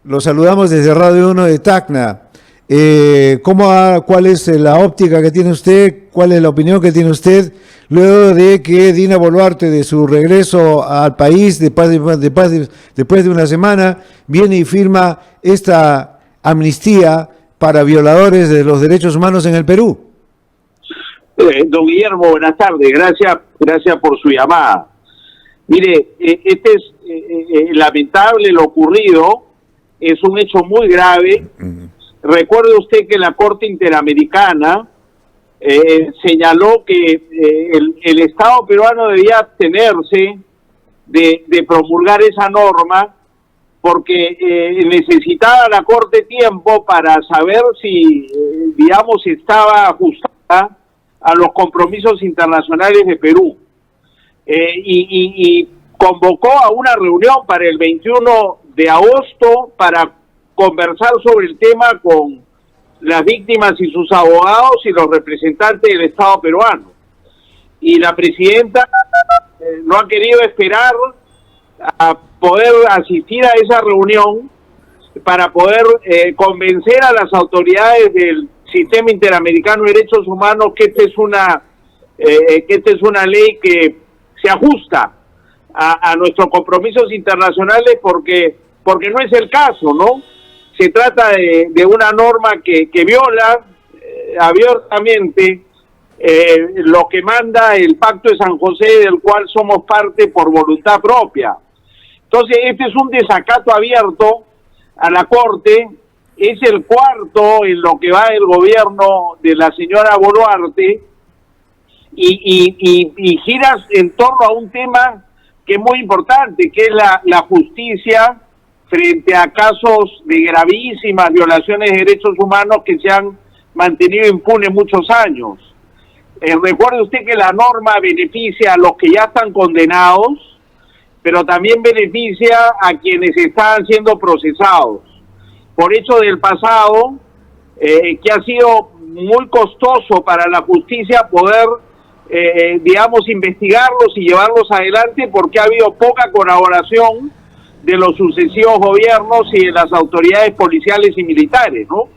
Lo saludamos desde Radio 1 de Tacna. ¿Cuál es la óptica que tiene usted? ¿Cuál es la opinión que tiene usted luego de que Dina Boluarte, de su regreso al país después de una semana, viene y firma esta amnistía para violadores de los derechos humanos en el Perú? Don Guillermo, buenas tardes. Gracias por su llamada. Mire, este es lamentable lo ocurrido, es un hecho muy grave. Recuerde usted que la Corte Interamericana señaló que el Estado peruano debía abstenerse de promulgar esa norma porque necesitaba la Corte tiempo para saber si, digamos, estaba ajustada a los compromisos internacionales de Perú. Y convocó a una reunión para el 21 de agosto para conversar sobre el tema con las víctimas y sus abogados y los representantes del Estado peruano. Y la presidenta no ha querido esperar a poder asistir a esa reunión para poder convencer a las autoridades del Sistema Interamericano de Derechos Humanos que esta es una ley que se ajusta a nuestros compromisos internacionales porque no es el caso, ¿no? Se trata de una norma que viola abiertamente lo que manda el Pacto de San José, del cual somos parte por voluntad propia. Entonces, este es un desacato abierto a la Corte, es el cuarto en lo que va el gobierno de la señora Boluarte, y giras en torno a un tema que es muy importante, que es la justicia frente a casos de gravísimas violaciones de derechos humanos que se han mantenido impunes muchos años. Recuerde usted que la norma beneficia a los que ya están condenados, pero también beneficia a quienes están siendo procesados por hechos del pasado, que ha sido muy costoso para la justicia poder digamos, investigarlos y llevarlos adelante porque ha habido poca colaboración de los sucesivos gobiernos y de las autoridades policiales y militares, ¿no?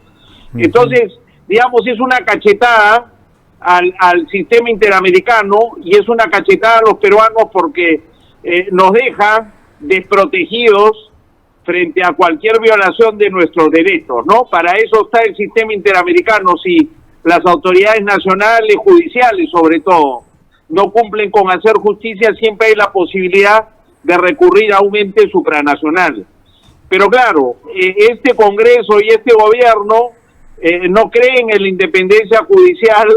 Entonces, digamos, es una cachetada al sistema interamericano y es una cachetada a los peruanos porque nos deja desprotegidos frente a cualquier violación de nuestros derechos, ¿no? Para eso está el sistema interamericano. Si las autoridades nacionales, judiciales sobre todo, no cumplen con hacer justicia, siempre hay la posibilidad de recurrir a un ente supranacional. Pero claro, este Congreso y este gobierno no creen en la independencia judicial,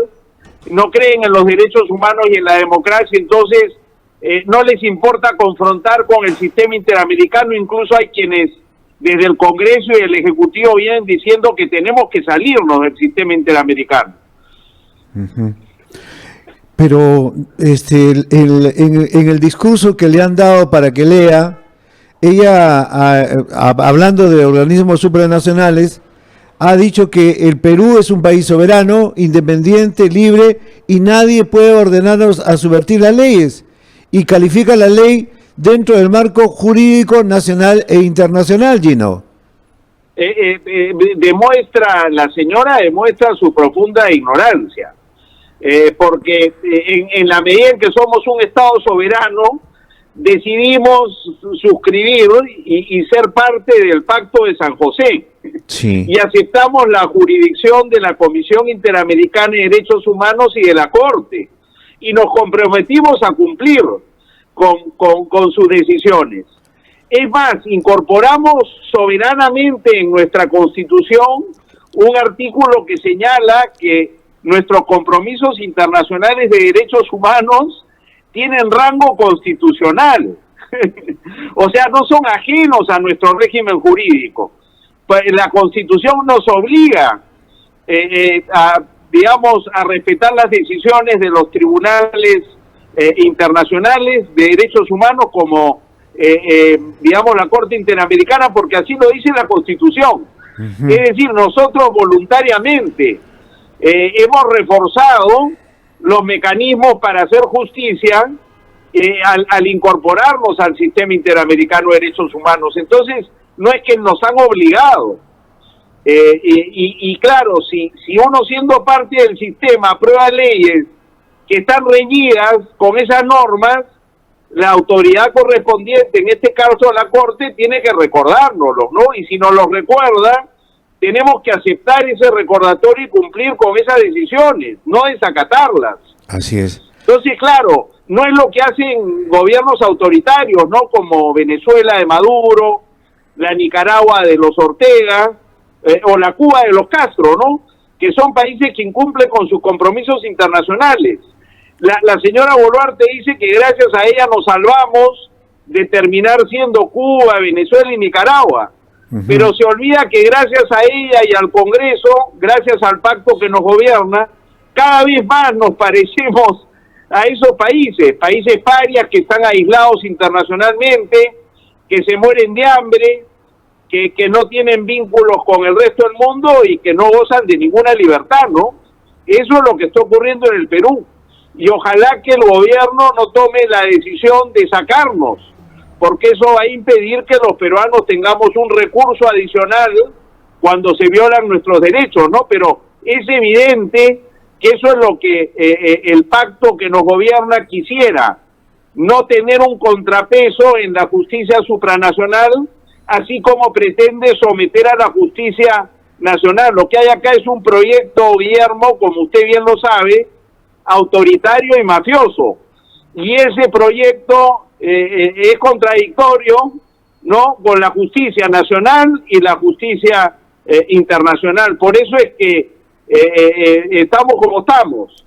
no creen en los derechos humanos y en la democracia, entonces no les importa confrontar con el sistema interamericano. Incluso hay quienes desde el Congreso y el Ejecutivo vienen diciendo que tenemos que salirnos del sistema interamericano. Pero en el discurso que le han dado para que lea, ella, hablando de organismos supranacionales, ha dicho que el Perú es un país soberano, independiente, libre, y nadie puede ordenarnos a subvertir las leyes, y califica la ley dentro del marco jurídico nacional e internacional, Gino. La señora demuestra su profunda ignorancia, porque en la medida en que somos un Estado soberano, decidimos suscribir y ser parte del Pacto de San José. Sí. Y aceptamos la jurisdicción de la Comisión Interamericana de Derechos Humanos y de la Corte, y nos comprometimos a cumplir con sus decisiones. Es más, incorporamos soberanamente en nuestra Constitución un artículo que señala que nuestros compromisos internacionales de derechos humanos tienen rango constitucional. O sea, no son ajenos a nuestro régimen jurídico. Pues la Constitución nos obliga a respetar las decisiones de los tribunales internacionales de derechos humanos como la Corte Interamericana, porque así lo dice la Constitución. Es decir, nosotros voluntariamente hemos reforzado los mecanismos para hacer justicia al incorporarnos al sistema interamericano de derechos humanos. Entonces, no es que nos han obligado. Y claro, si uno siendo parte del sistema aprueba leyes que están reñidas con esas normas, la autoridad correspondiente, en este caso la Corte, tiene que recordárnoslo, ¿no? Y si nos lo recuerda, tenemos que aceptar ese recordatorio y cumplir con esas decisiones, no desacatarlas. Así es. Entonces, claro, no es lo que hacen gobiernos autoritarios, ¿no? Como Venezuela de Maduro, la Nicaragua de los Ortega, o la Cuba de los Castro, ¿no? Que son países que incumplen con sus compromisos internacionales. La señora Boluarte dice que gracias a ella nos salvamos de terminar siendo Cuba, Venezuela y Nicaragua. Pero se olvida que gracias a ella y al Congreso, gracias al pacto que nos gobierna, cada vez más nos parecemos a esos países parias que están aislados internacionalmente, que se mueren de hambre, que no tienen vínculos con el resto del mundo y que no gozan de ninguna libertad, ¿no? Eso es lo que está ocurriendo en el Perú. Y ojalá que el gobierno no tome la decisión de sacarnos, porque eso va a impedir que los peruanos tengamos un recurso adicional cuando se violan nuestros derechos, ¿no? Pero es evidente que eso es lo que el pacto que nos gobierna quisiera, no tener un contrapeso en la justicia supranacional, así como pretende someter a la justicia nacional. Lo que hay acá es un proyecto, Guillermo, como usted bien lo sabe, autoritario y mafioso. Y ese proyecto es contradictorio, ¿no?, con la justicia nacional y la justicia internacional. Por eso es que estamos como estamos.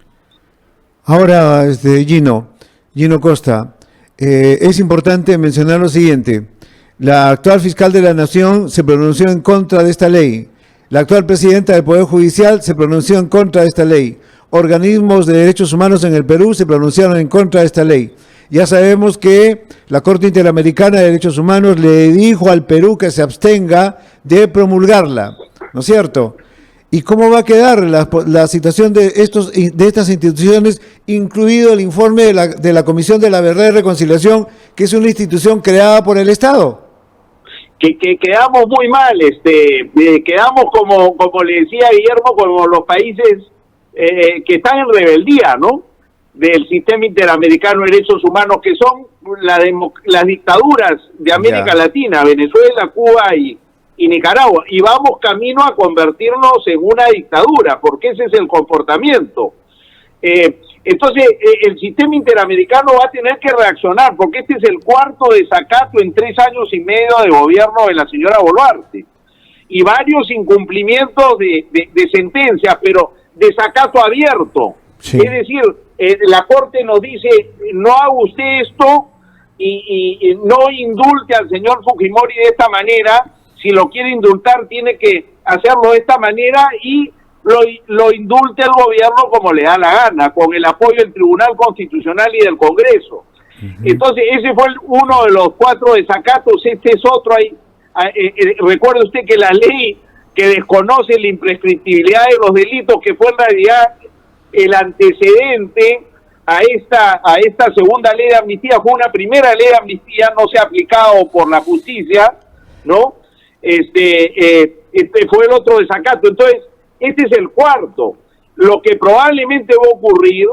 Ahora, Gino Costa, es importante mencionar lo siguiente. La actual fiscal de la Nación se pronunció en contra de esta ley. La actual presidenta del Poder Judicial se pronunció en contra de esta ley. Organismos de derechos humanos en el Perú se pronunciaron en contra de esta ley. Ya sabemos que la Corte Interamericana de Derechos Humanos le dijo al Perú que se abstenga de promulgarla, ¿no es cierto? ¿Y cómo va a quedar la situación de estas instituciones, incluido el informe de la Comisión de la Verdad y Reconciliación, que es una institución creada por el Estado? Que quedamos muy mal, quedamos como le decía Guillermo, como los países que están en rebeldía, ¿no?, del sistema interamericano de derechos humanos, que son las dictaduras de América Latina, Venezuela, Cuba y Nicaragua, y vamos camino a convertirnos en una dictadura, porque ese es el comportamiento. Entonces, el sistema interamericano va a tener que reaccionar, porque este es el cuarto desacato en 3 años y medio de gobierno de la señora Boluarte, y varios incumplimientos de sentencias, pero desacato abierto. Sí. Es decir, la Corte nos dice, no haga usted esto y no indulte al señor Fujimori de esta manera. Si lo quiere indultar, tiene que hacerlo de esta manera, y lo indulte el gobierno como le da la gana, con el apoyo del Tribunal Constitucional y del Congreso. Entonces, ese fue uno de los 4 desacatos. Este es otro. Recuerde usted que la ley que desconoce la imprescriptibilidad de los delitos, que fue en realidad el antecedente a esta segunda ley de amnistía, fue una primera ley de amnistía, no se ha aplicado por la justicia, ¿no? Fue el otro desacato. Entonces, este es el cuarto. Lo que probablemente va a ocurrir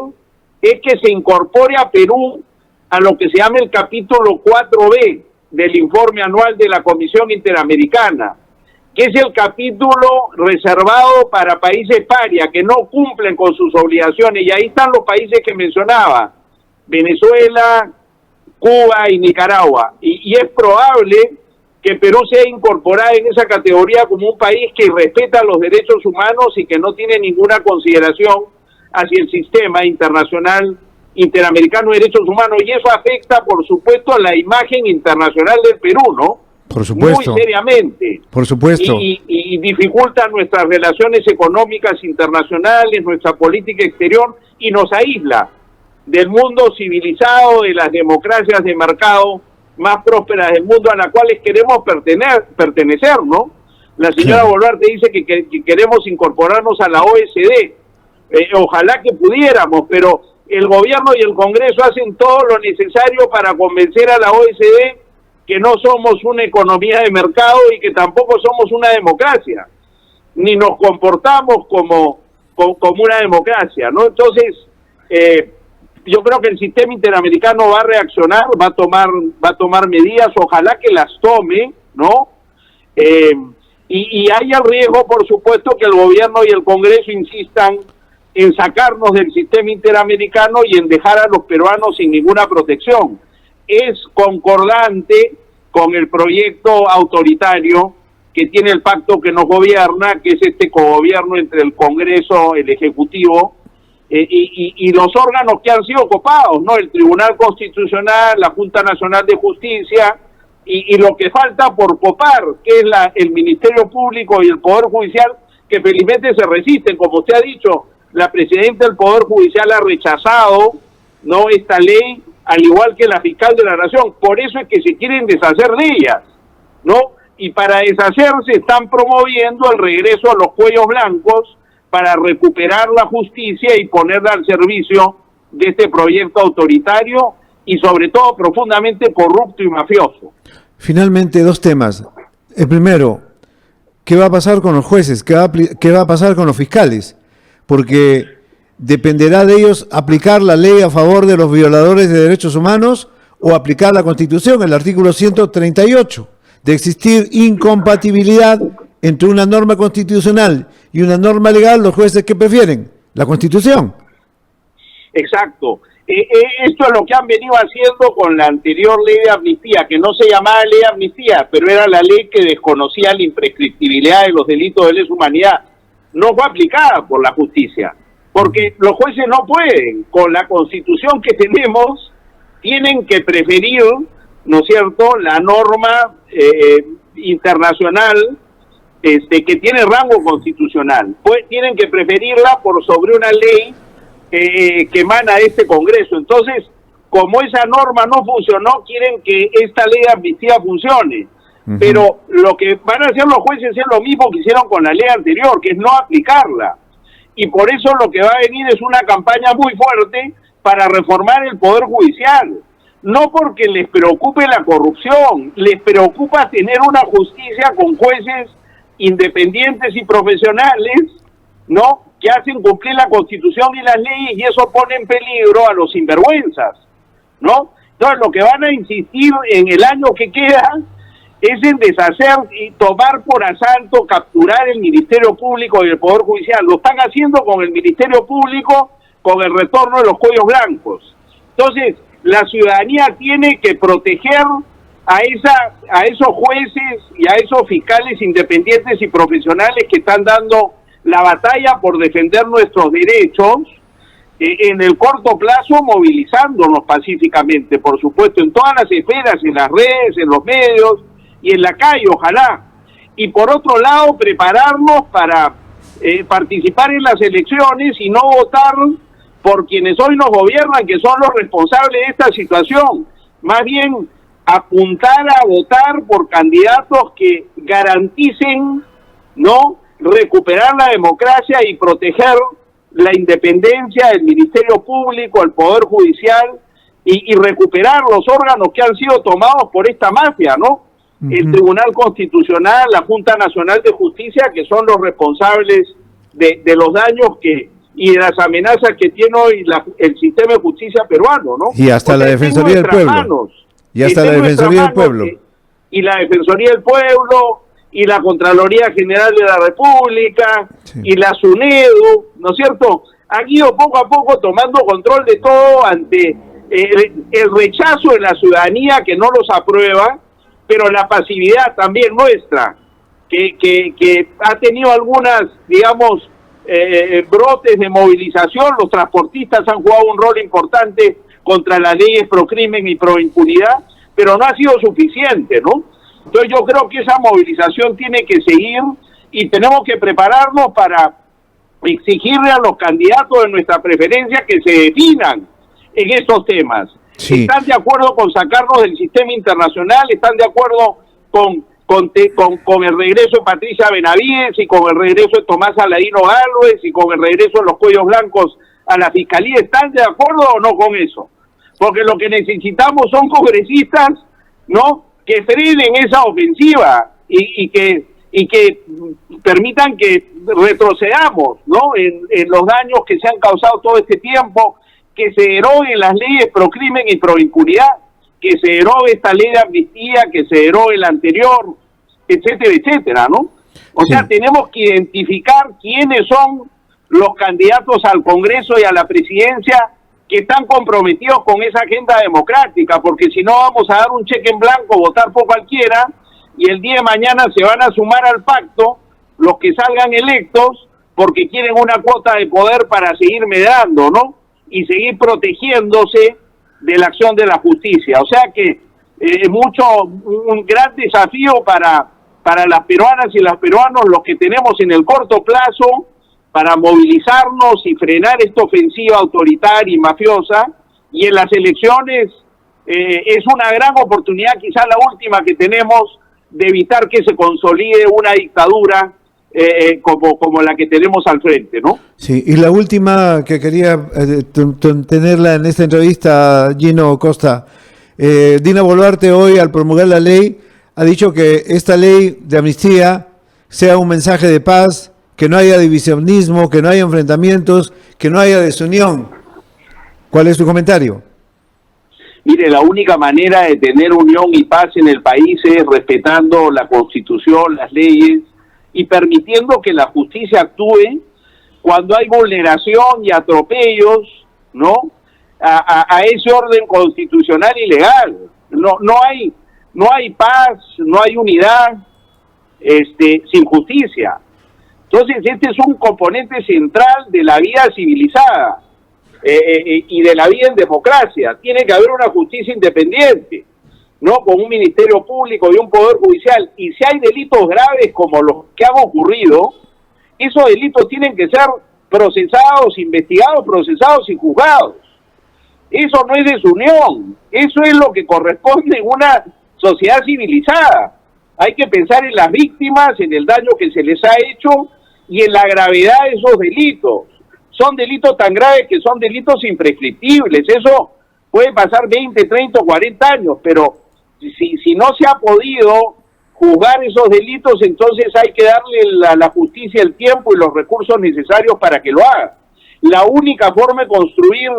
es que se incorpore a Perú a lo que se llama el capítulo 4B del informe anual de la Comisión Interamericana, que es el capítulo reservado para países paria que no cumplen con sus obligaciones, y ahí están los países que mencionaba, Venezuela, Cuba y Nicaragua, y es probable que Perú sea incorporado en esa categoría como un país que respeta los derechos humanos y que no tiene ninguna consideración hacia el sistema internacional interamericano de derechos humanos, y eso afecta, por supuesto, a la imagen internacional del Perú, ¿no? Por supuesto. Muy seriamente. Por supuesto. Y dificulta nuestras relaciones económicas internacionales, nuestra política exterior, y nos aísla del mundo civilizado, de las democracias de mercado más prósperas del mundo, a las cuales queremos pertenecer, ¿no? La señora Boluarte dice que queremos incorporarnos a la OECD. Ojalá que pudiéramos, pero el gobierno y el Congreso hacen todo lo necesario para convencer a la OECD que no somos una economía de mercado y que tampoco somos una democracia, ni nos comportamos como una democracia, ¿no? Entonces, yo creo que el sistema interamericano va a reaccionar, va a tomar medidas, ojalá que las tome, ¿no? Y hay el riesgo, por supuesto, que el gobierno y el Congreso insistan en sacarnos del sistema interamericano y en dejar a los peruanos sin ninguna protección. Es concordante con el proyecto autoritario que tiene el pacto que nos gobierna, que es este cogobierno entre el Congreso, el Ejecutivo, y los órganos que han sido copados, ¿no? El Tribunal Constitucional, la Junta Nacional de Justicia, y lo que falta por copar, que es el Ministerio Público y el Poder Judicial, que felizmente se resisten. Como usted ha dicho, la Presidenta del Poder Judicial ha rechazado, ¿no?, esta ley, al igual que la Fiscal de la Nación. Por eso es que se quieren deshacer de ellas, ¿no? Y para deshacerse están promoviendo el regreso a los cuellos blancos para recuperar la justicia y ponerla al servicio de este proyecto autoritario y sobre todo profundamente corrupto y mafioso. Finalmente, dos temas. El primero, ¿qué va a pasar con los jueces? ¿Qué va a pasar con los fiscales? Porque dependerá de ellos aplicar la ley a favor de los violadores de derechos humanos o aplicar la Constitución, el artículo 138, de existir incompatibilidad entre una norma constitucional y una norma legal. Los jueces, ¿qué prefieren? La Constitución. Exacto. Esto es lo que han venido haciendo con la anterior ley de amnistía, que no se llamaba ley de amnistía, pero era la ley que desconocía la imprescriptibilidad de los delitos de lesa humanidad. No fue aplicada por la justicia, porque los jueces no pueden, con la Constitución que tenemos, tienen que preferir, ¿no es cierto?, la norma internacional que tiene rango constitucional. Pues tienen que preferirla por sobre una ley que emana de este Congreso. Entonces, como esa norma no funcionó, quieren que esta ley de amnistía funcione. Pero lo que van a hacer los jueces es lo mismo que hicieron con la ley anterior, que es no aplicarla. Y por eso lo que va a venir es una campaña muy fuerte para reformar el Poder Judicial. No porque les preocupe la corrupción, les preocupa tener una justicia con jueces independientes y profesionales, ¿no?, que hacen cumplir la Constitución y las leyes, y eso pone en peligro a los sinvergüenzas, ¿no? Entonces, lo que van a insistir en el año que queda es en deshacer y tomar por asalto, capturar el Ministerio Público y el Poder Judicial. Lo están haciendo con el Ministerio Público, con el retorno de los cuellos blancos. Entonces, la ciudadanía tiene que proteger a esos jueces y a esos fiscales independientes y profesionales que están dando la batalla por defender nuestros derechos, en el corto plazo movilizándonos pacíficamente, por supuesto, en todas las esferas, en las redes, en los medios y en la calle, ojalá. Y por otro lado, prepararnos para participar en las elecciones y no votar por quienes hoy nos gobiernan, que son los responsables de esta situación. Más bien, apuntar a votar por candidatos que garanticen, ¿no?, recuperar la democracia y proteger la independencia del Ministerio Público, el Poder Judicial, y recuperar los órganos que han sido tomados por esta mafia, ¿no? El Tribunal Constitucional, la Junta Nacional de Justicia, que son los responsables de los daños y de las amenazas que tiene hoy el sistema de justicia peruano, ¿no? Y hasta la Defensoría del Pueblo. Y hasta la Defensoría del Pueblo. Y la Defensoría del Pueblo, y la Contraloría General de la República, sí, y la SUNEDU, ¿no es cierto? Han ido poco a poco tomando control de todo ante el rechazo de la ciudadanía que no los aprueba, pero la pasividad también nuestra, que ha tenido algunas, digamos, brotes de movilización. Los transportistas han jugado un rol importante contra las leyes pro crimen y pro impunidad, pero no ha sido suficiente, ¿no? Entonces yo creo que esa movilización tiene que seguir y tenemos que prepararnos para exigirle a los candidatos de nuestra preferencia que se definan en estos temas. Sí. ¿Están de acuerdo con sacarnos del sistema internacional? ¿Están de acuerdo con el regreso de Patricia Benavides y con el regreso de Tomás Aladino Gálvez y con el regreso de los cuellos blancos a la Fiscalía? ¿Están de acuerdo o no con eso? Porque lo que necesitamos son congresistas, ¿no?, que frenen esa ofensiva y que permitan que retrocedamos, ¿no? En los daños que se han causado todo este tiempo, que se deroguen las leyes pro crimen y pro impunidad, que se derogue esta ley de amnistía, que se derogue la anterior, etcétera, etcétera, ¿no? O sea, tenemos que identificar quiénes son los candidatos al Congreso y a la presidencia que están comprometidos con esa agenda democrática, porque si no vamos a dar un cheque en blanco, votar por cualquiera, y el día de mañana se van a sumar al pacto los que salgan electos porque quieren una cuota de poder para seguir medrando, ¿no? Y seguir protegiéndose de la acción de la justicia. O sea que un gran desafío para las peruanas y los peruanos, los que tenemos en el corto plazo, para movilizarnos y frenar esta ofensiva autoritaria y mafiosa, y en las elecciones es una gran oportunidad, quizás la última que tenemos, de evitar que se consolide una dictadura como la que tenemos al frente, ¿no? Sí, y la última que quería tenerla en esta entrevista, Gino Costa. Dina Boluarte hoy, al promulgar la ley, ha dicho que esta ley de amnistía sea un mensaje de paz, que no haya divisionismo, que no haya enfrentamientos, que no haya desunión. ¿Cuál es tu comentario? Mire, la única manera de tener unión y paz en el país es respetando la Constitución, las leyes, y permitiendo que la justicia actúe cuando hay vulneración y atropellos, ¿no? A ese orden constitucional y legal. No hay paz, no hay unidad sin justicia. Entonces, este es un componente central de la vida civilizada y de la vida en democracia. Tiene que haber una justicia independiente, ¿no? Con un ministerio público y un poder judicial. Y si hay delitos graves como los que han ocurrido, esos delitos tienen que ser procesados, investigados, procesados y juzgados. Eso no es desunión, eso es lo que corresponde en una sociedad civilizada. Hay que pensar en las víctimas, en el daño que se les ha hecho y en la gravedad de esos delitos. Son delitos tan graves que son delitos imprescriptibles. Eso puede pasar 20, 30 o 40 años, pero si no se ha podido juzgar esos delitos, entonces hay que darle a la justicia el tiempo y los recursos necesarios para que lo haga. La única forma de construir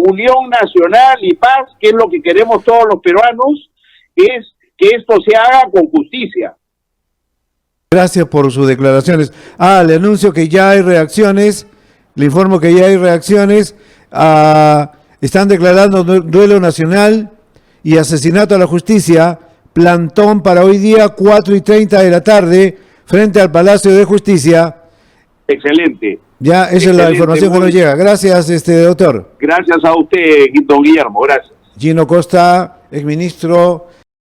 unión nacional y paz, que es lo que queremos todos los peruanos, es que esto se haga con justicia. Gracias por sus declaraciones. Le anuncio que ya hay reacciones, le informo que ya hay reacciones. Están declarando duelo nacional y asesinato a la justicia, plantón para hoy día 4:30 de la tarde frente al Palacio de Justicia. Excelente. Ya, esa es la información que nos llega. Gracias, doctor. Gracias a usted, don Guillermo. Gracias. Gino Costa, exministro